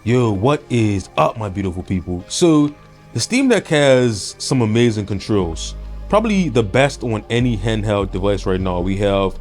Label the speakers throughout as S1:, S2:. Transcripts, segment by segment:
S1: Yo, what is up, my beautiful people? So, the Steam Deck has some amazing controls. Probably the best on any handheld device right now. We have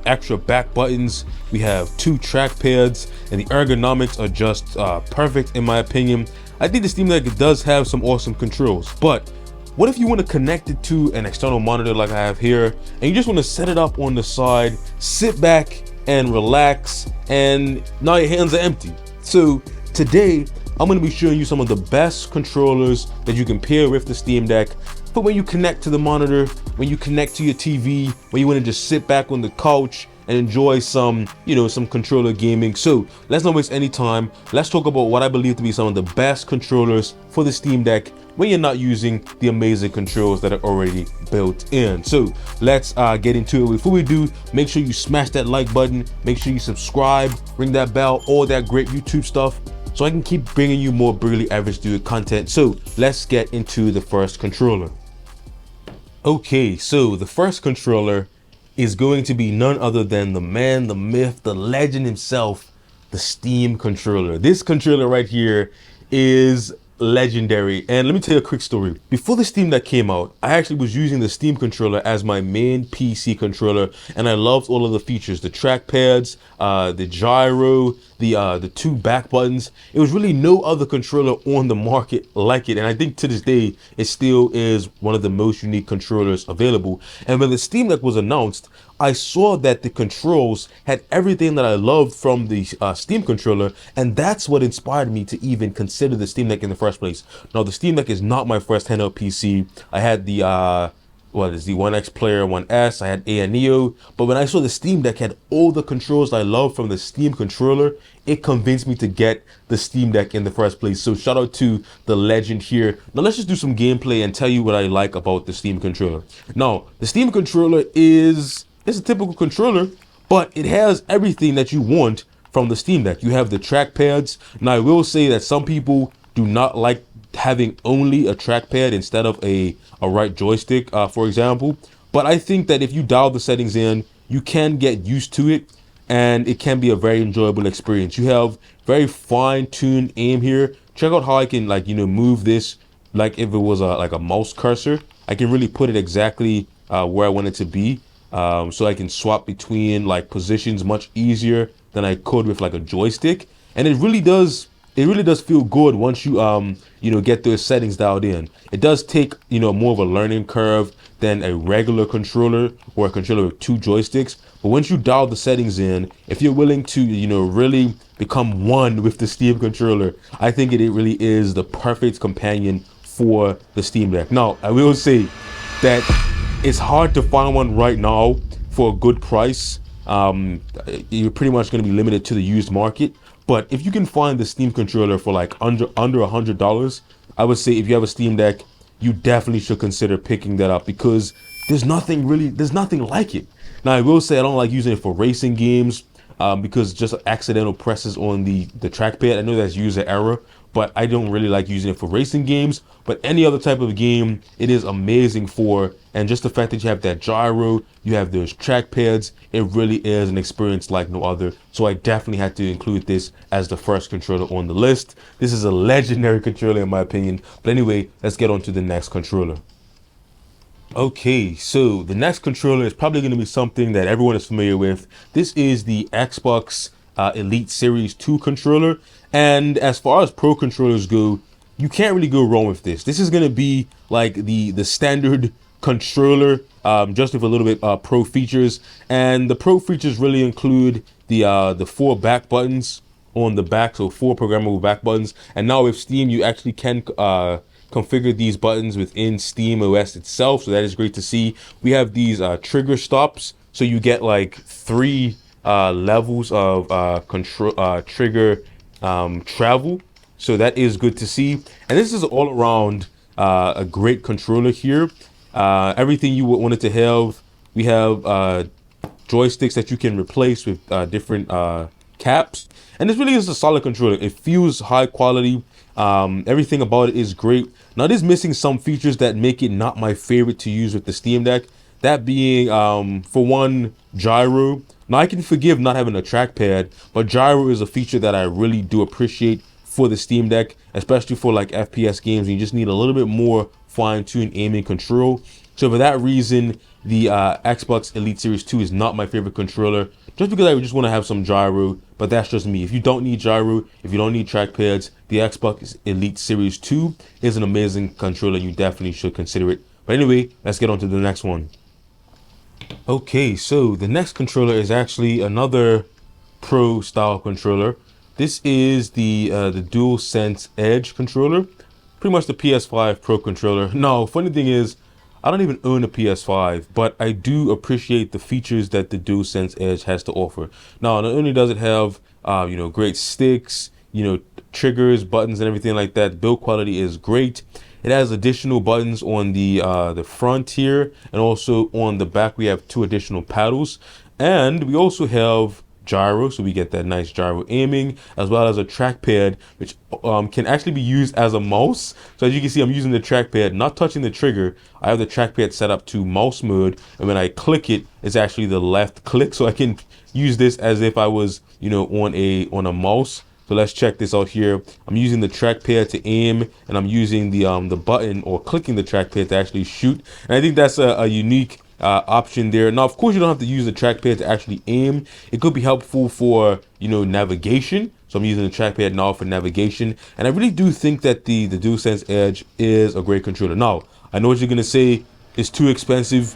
S1: extra back buttons, we have 2 trackpads, and the ergonomics are just perfect in my opinion. I think the Steam Deck does have some awesome controls, but what if you want to connect it to an external monitor like I have here, and you just want to set it up on the side, sit back and relax, and now your hands are empty? So today, I'm going to be showing you some of the best controllers that you can pair with the Steam Deck for when you connect to the monitor, when you connect to your TV, when you want to just sit back on the couch and enjoy some, some controller gaming. So let's not waste any time. Let's talk about what I believe to be some of the best controllers for the Steam Deck when you're not using the amazing controls that are already built in. So let's get into it. Before we do, make sure you smash that like button, make sure you subscribe, ring that bell, all that great YouTube stuff, so I can keep bringing you more Brutally Average Dude content. So let's get into the first controller. Okay, so the first controller is going to be none other than the man, the myth, the legend himself, the Steam controller. This controller right here is legendary, and let me tell you a quick story. Before the Steam Deck came out, I actually was using the Steam controller as my main PC controller, and I loved all of the features, the trackpads, the gyro, the 2 back buttons. It was really no other controller on the market like it, and I think to this day it still is one of the most unique controllers available. And when the Steam Deck was announced, I saw that the controls had everything that I loved from the Steam controller, and that's what inspired me to even consider the Steam Deck in the first place. Now, the Steam Deck is not my first handheld PC. I had the the 1X Player 1S, I had a Neo, but when I saw the Steam Deck had all the controls I love from the Steam controller, it convinced me to get the Steam Deck in the first place. So shout out to the legend here. Now let's just do some gameplay and tell you what I like about the Steam controller. Now, the Steam controller is a typical controller, but it has everything that you want from the Steam Deck. You have the trackpads. Now, I will say that some people do not like having only a trackpad instead of a right joystick, for example. But I think that if you dial the settings in, you can get used to it, and it can be a very enjoyable experience. You have very fine-tuned aim here. Check out how I can move this like if it was like a mouse cursor. I can really put it exactly where I want it to be. So I can swap between positions much easier than I could with like a joystick, and it really does feel good once you get those settings dialed in. It does take more of a learning curve than a regular controller or a controller with 2 joysticks, but once you dial the settings in, if you're willing to really become one with the Steam controller, I think it really is the perfect companion for the Steam Deck. Now, I will say that it's hard to find one right now for a good price. You're pretty much going to be limited to the used market. But if you can find the Steam controller for like under $100, I would say if you have a Steam Deck, you definitely should consider picking that up, because there's nothing like it. Now, I will say I don't like using it for racing games because just accidental presses on the trackpad. I know that's user error, but I don't really like using it for racing games. But any other type of game, it is amazing for. And just the fact that you have that gyro, you have those trackpads, it really is an experience like no other. So I definitely had to include this as the first controller on the list. This is a legendary controller in my opinion. But anyway, let's get on to the next controller. Okay, so the next controller is probably going to be something that everyone is familiar with. This is the Xbox Elite Series 2 controller. And as far as pro controllers go, you can't really go wrong with this. This is going to be like the standard controller, just with a little bit pro features. And the pro features really include the 4 back buttons on the back, so 4 programmable back buttons. And now with Steam, you actually can configure these buttons within Steam OS itself, so that is great to see. We have these trigger stops, so you get like 3 levels of trigger travel, so that is good to see. And this is all around a great controller here. Everything you would want it to have. We have joysticks that you can replace with different caps, and this really is a solid controller. It feels high quality. Everything about it is great. Now, it is missing some features that make it not my favorite to use with the Steam Deck. That being, for one, gyro. Now, I can forgive not having a trackpad, but gyro is a feature that I really do appreciate for the Steam Deck, especially for like FPS games. You just need a little bit more fine-tuned aiming control. So for that reason, the Xbox Elite Series 2 is not my favorite controller, just because I just want to have some gyro, but that's just me. If you don't need gyro, if you don't need trackpads, the Xbox Elite Series 2 is an amazing controller. You definitely should consider it. But anyway, let's get on to the next one. Okay, so the next controller is actually another Pro style controller. This is the Dualsense Edge controller, pretty much the PS5 Pro controller. No, funny thing is, I don't even own a PS5, but I do appreciate the features that the Dualsense Edge has to offer. Now, not only does it have you know, great sticks, you know, triggers, buttons, and everything like that. Build quality is great. It has additional buttons on the front here, and also on the back we have 2 additional paddles, and we also have gyro, so we get that nice gyro aiming, as well as a trackpad, which can actually be used as a mouse. So as you can see, I'm using the trackpad, not touching the trigger. I have the trackpad set up to mouse mode, and when I click it, it's actually the left click, so I can use this as if I was, you know, on a mouse. So let's check this out here. I'm using the trackpad to aim, and I'm using the button, or clicking the trackpad, to actually shoot. And I think that's a unique option there. Now, of course, you don't have to use the trackpad to actually aim. It could be helpful for, you know, navigation. So I'm using the trackpad now for navigation. And I really do think that the DualSense Edge is a great controller. Now, I know what you're gonna say, it's too expensive.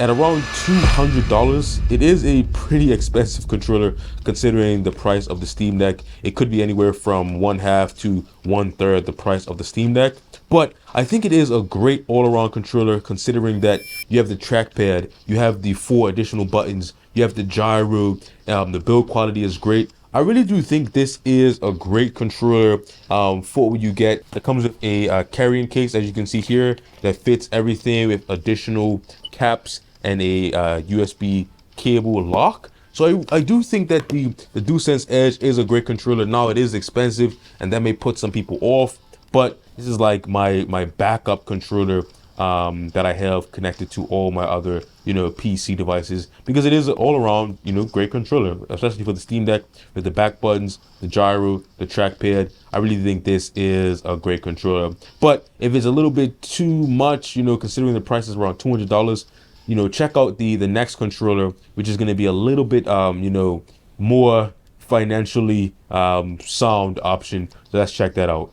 S1: At around $200, it is a pretty expensive controller considering the price of the Steam Deck. It could be anywhere from 1/2 to 1/3 the price of the Steam Deck. But I think it is a great all-around controller, considering that you have the trackpad, you have the 4 additional buttons, you have the gyro, the build quality is great. I really do think this is a great controller for what you get. It comes with a carrying case, as you can see here, that fits everything with additional caps and a USB cable lock. So I do think that the DualSense Edge is a great controller. Now, it is expensive, and that may put some people off, but this is like my backup controller that I have connected to all my other, you know, PC devices, because it is an all-around, you know, great controller, especially for the Steam Deck, with the back buttons, the gyro, the trackpad. I really think this is a great controller. But if it's a little bit too much, you know, considering the price is around $200, you know, check out the next controller, which is going to be a little bit you know, more financially sound option. So let's check that out.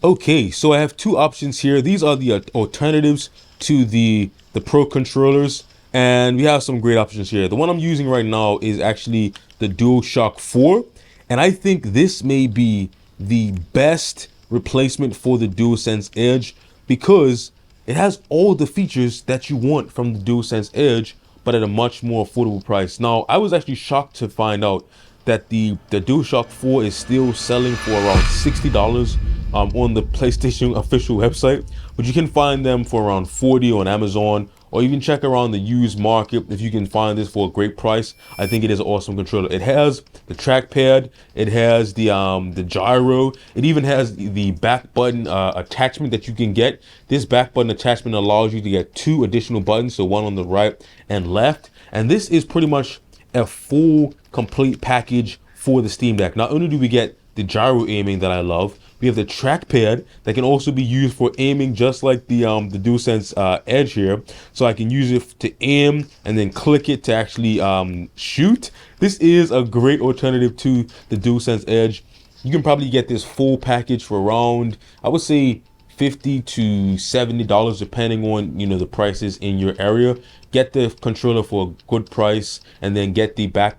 S1: Okay, so I have 2 options here. These are the alternatives to the Pro controllers, and we have some great options here. The one I'm using right now is actually the Dualshock 4, and I think this may be the best replacement for the DualSense Edge, because it has all the features that you want from the DualSense Edge, but at a much more affordable price. Now, I was actually shocked to find out that the DualShock 4 is still selling for around $60 on the PlayStation official website, but you can find them for around $40 on Amazon, or even check around the used market if you can find this for a great price. I think it is an awesome controller. It has the trackpad, it has the gyro, it even has the back button attachment that you can get. This back button attachment allows you to get 2 additional buttons, so one on the right and left, and this is pretty much a full complete package for the Steam Deck. Not only do we get the gyro aiming that I love, we have the trackpad that can also be used for aiming, just like the DualSense Edge here. So I can use it to aim and then click it to actually shoot. This is a great alternative to the DualSense Edge. You can probably get this full package for around, I would say, $50 to $70, depending on, you know, the prices in your area. Get the controller for a good price, and then get the back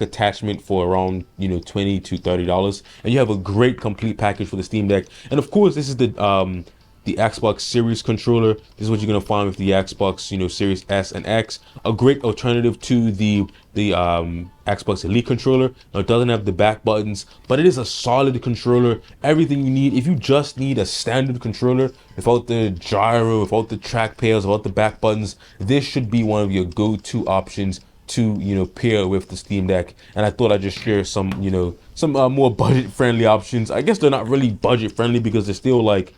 S1: attachment for around, you know, $20 to $30, and you have a great complete package for the Steam Deck. And of course, this is the Xbox Series controller. This is what you're gonna find with the Xbox, you know, Series S and X. A great alternative to the Xbox Elite controller. Now, it doesn't have the back buttons, but it is a solid controller. Everything you need. If you just need a standard controller without the gyro, without the trackpads, without the back buttons, this should be one of your go-to options to, you know, pair with the Steam Deck. And I thought I'd just share some, you know, some more budget-friendly options. I guess they're not really budget-friendly, because they're still like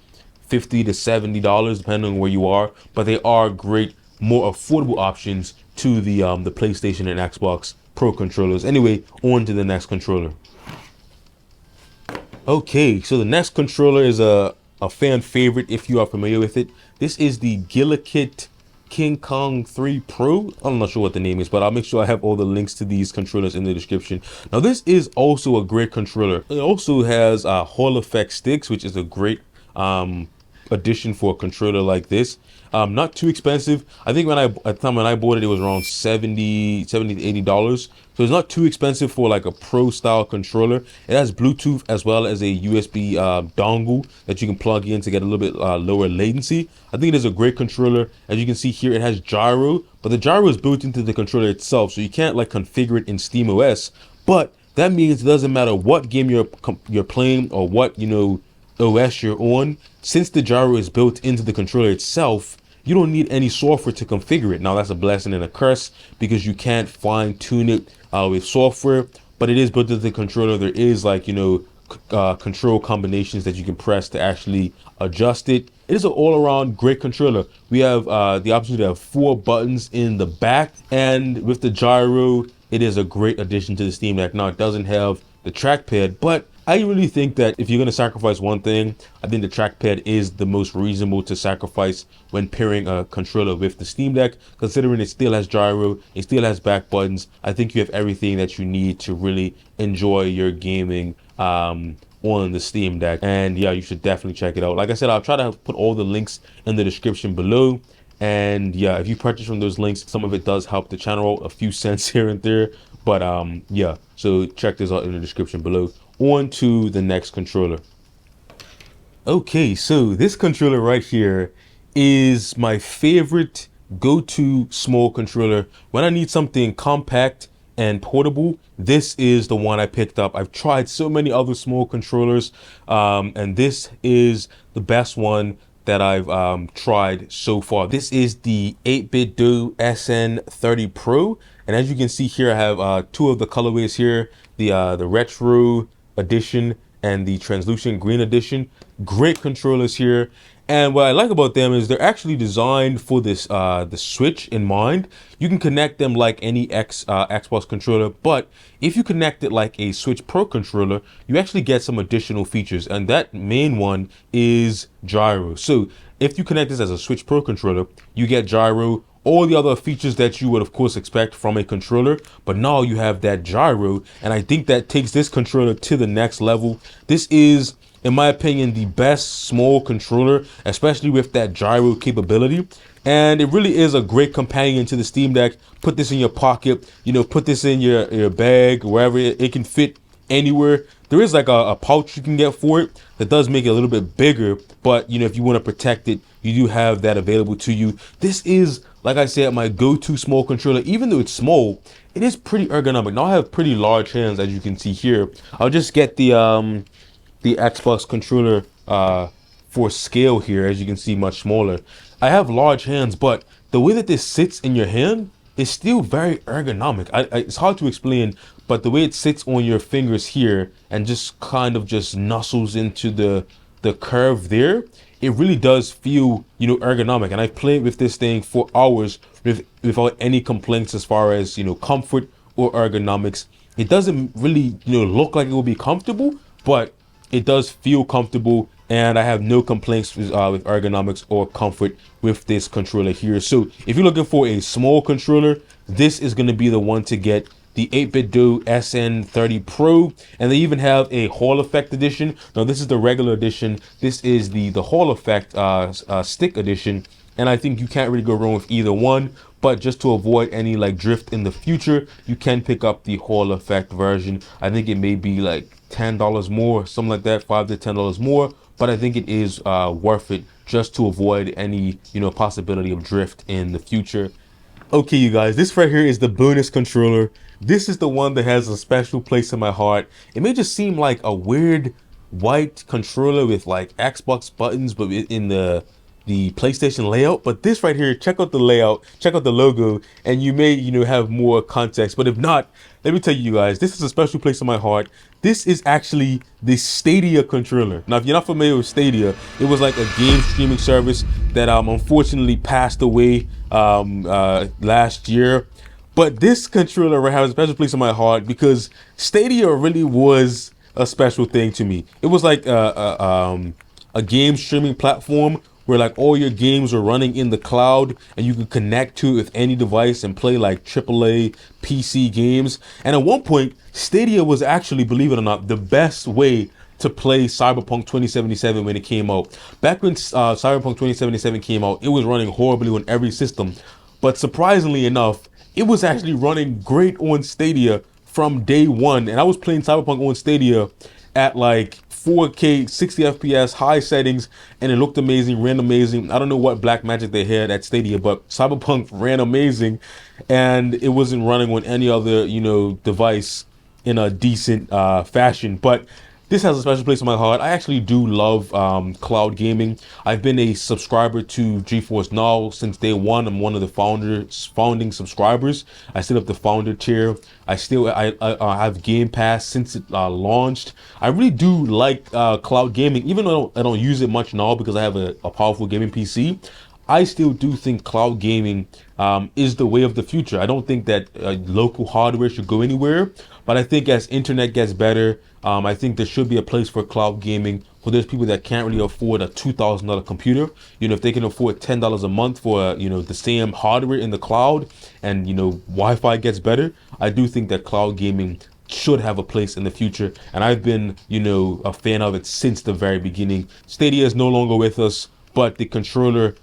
S1: $50 to $70 depending on where you are, but they are great, more affordable options to the PlayStation and Xbox Pro controllers. Anyway, on to the next controller. Okay, so the next controller is a fan favorite if you are familiar with it. This is the Gulikit KK3 Pro. I'm not sure what the name is, but I'll make sure I have all the links to these controllers in the description. Now, this is also a great controller. It also has Hall effect sticks, which is a great addition for a controller like this. Not too expensive. I think at the time when I bought it, it was around 70 to $80. So it's not too expensive for like a pro style controller. It has Bluetooth as well as a USB dongle that you can plug in to get a little bit lower latency. I think it is a great controller. As you can see here, it has gyro, but the gyro is built into the controller itself, so you can't like configure it in SteamOS. But that means it doesn't matter what game you're playing or what OS you're on. Since the gyro is built into the controller itself, you don't need any software to configure it. Now, that's a blessing and a curse because you can't fine tune it with software, but it is built into the controller. There is like control combinations that you can press to actually adjust it. It is an all-around great controller. We have the option to have 4 buttons in the back, and with the gyro, it is a great addition to the Steam Deck. Now, it doesn't have the trackpad, but I really think that if you're going to sacrifice one thing, I think the trackpad is the most reasonable to sacrifice when pairing a controller with the Steam Deck, considering it still has gyro, it still has back buttons. I think you have everything that you need to really enjoy your gaming on the Steam Deck. And yeah, you should definitely check it out. Like I said, I'll try to put all the links in the description below. And yeah, if you purchase from those links, some of it does help the channel, a few cents here and there. But yeah, so check this out in the description below. On to the next controller. Okay, so this controller right here is my favorite go-to small controller. When I need something compact and portable, this is the one I picked up. I've tried so many other small controllers, and this is the best one that I've tried so far. This is the 8-bit Do SN30 Pro, and as you can see here, I have 2 of the colorways here, the retro edition and the translucent green edition. Great controllers here, and what I like about them is they're actually designed for this the Switch in mind. You can connect them like any Xbox controller, but if you connect it like a Switch Pro controller, you actually get some additional features, and that main one is gyro. So if you connect this as a Switch Pro controller, you get gyro, all the other features that you would of course expect from a controller, but now you have that gyro, and I think that takes this controller to the next level. This is, in my opinion, the best small controller, especially with that gyro capability. And it really is a great companion to the Steam Deck. Put this in your pocket, put this in your bag, wherever it can fit anywhere. There is like a pouch you can get for it that does make it a little bit bigger, but if you want to protect it, you do have that available to you. This is, like I said, my go-to small controller. Even though it's small, it is pretty ergonomic. Now I have pretty large hands, as you can see here. I'll just get the Xbox controller for scale here, as you can see, much smaller. I have large hands, but the way that this sits in your hand is still very ergonomic. It's hard to explain, but the way it sits on your fingers here and just kind of just nuzzles into the curve there, it really does feel ergonomic. And I've played with this thing for hours without any complaints as far as comfort or ergonomics. It doesn't really look like it will be comfortable, but it does feel comfortable, and I have no complaints with ergonomics or comfort with this controller here. So if you're looking for a small controller, this is going to be the one to get. The 8-bit Do SN30 Pro, and they even have a Hall effect edition. Now this is the regular edition. This is the Hall effect stick edition, and I think you can't really go wrong with either one. But just to avoid any like drift in the future, you can pick up the Hall effect version. I think it may be like $10 more, something like that, $5 to $10 more. But I think it is worth it just to avoid any possibility of drift in the future. Okay, you guys, this right here is the bonus controller. This is the one that has a special place in my heart. It may just seem like a weird white controller with like Xbox buttons, but in the PlayStation layout. But this right here, check out the layout, check out the logo, and you may have more context. But if not, let me tell you guys, this is a special place in my heart. This is actually the Stadia controller. Now, if you're not familiar with Stadia, it was like a game streaming service that unfortunately passed away last year. But this controller right has a special place in my heart because Stadia really was a special thing to me. It was like a game streaming platform where like all your games are running in the cloud and you could connect to it with any device and play like AAA PC games. And at one point, Stadia was actually, believe it or not, the best way to play Cyberpunk 2077 when it came out. Back when Cyberpunk 2077 came out, it was running horribly on every system. But surprisingly enough, it was actually running great on Stadia from day one. And I was playing Cyberpunk on Stadia at like 4K, 60 FPS, high settings, and it looked amazing, ran amazing. I don't know what black magic they had at Stadia, but Cyberpunk ran amazing, and it wasn't running on any other, you know, device in a decent fashion. But this has a special place in my heart. I actually do love cloud gaming. I've been a subscriber to GeForce Now since day one. I'm one of the founding subscribers. I sit up the founder chair. I have Game Pass since it launched. I really do like cloud gaming, even though I don't use it much now because I have a powerful gaming PC. I still do think cloud gaming is the way of the future. I don't think that local hardware should go anywhere, but I think as internet gets better, I think there should be a place for cloud gaming for those people that can't really afford a $2,000 computer. You know, if they can afford $10 a month for, you know, the same hardware in the cloud and, you know, Wi-Fi gets better, I do think that cloud gaming should have a place in the future. And I've been, you know, a fan of it since the very beginning. Stadia is no longer with us, but the controller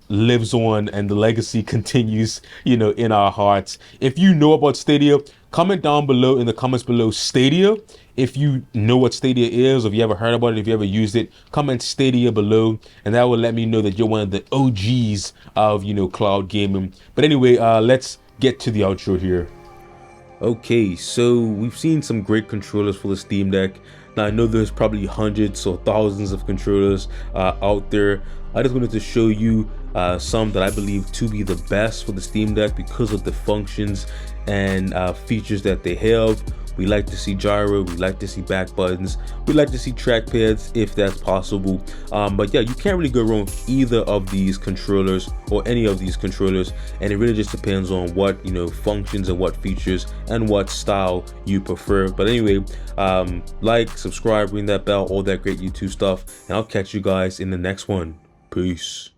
S1: lives on and the legacy continues, you know, in our hearts. If you know about Stadia, comment down below in the comments below Stadia. If you know what Stadia is, or if you ever heard about it, if you ever used it, comment Stadia below, and that will let me know that you're one of the OGs of, you know, cloud gaming. But anyway, let's get to the outro here. Okay, so we've seen some great controllers for the Steam Deck. Now I know there's probably hundreds or thousands of controllers out there. I just wanted to show you some that I believe to be the best for the Steam Deck because of the functions and features that they have. We like to see gyro, we like to see back buttons, we like to see trackpads if that's possible. But yeah, you can't really go wrong with either of these controllers or any of these controllers, and it really just depends on what, you know, functions and what features and what style you prefer. But anyway, like, subscribe, ring that bell, all that great YouTube stuff, and I'll catch you guys in the next one. Peace.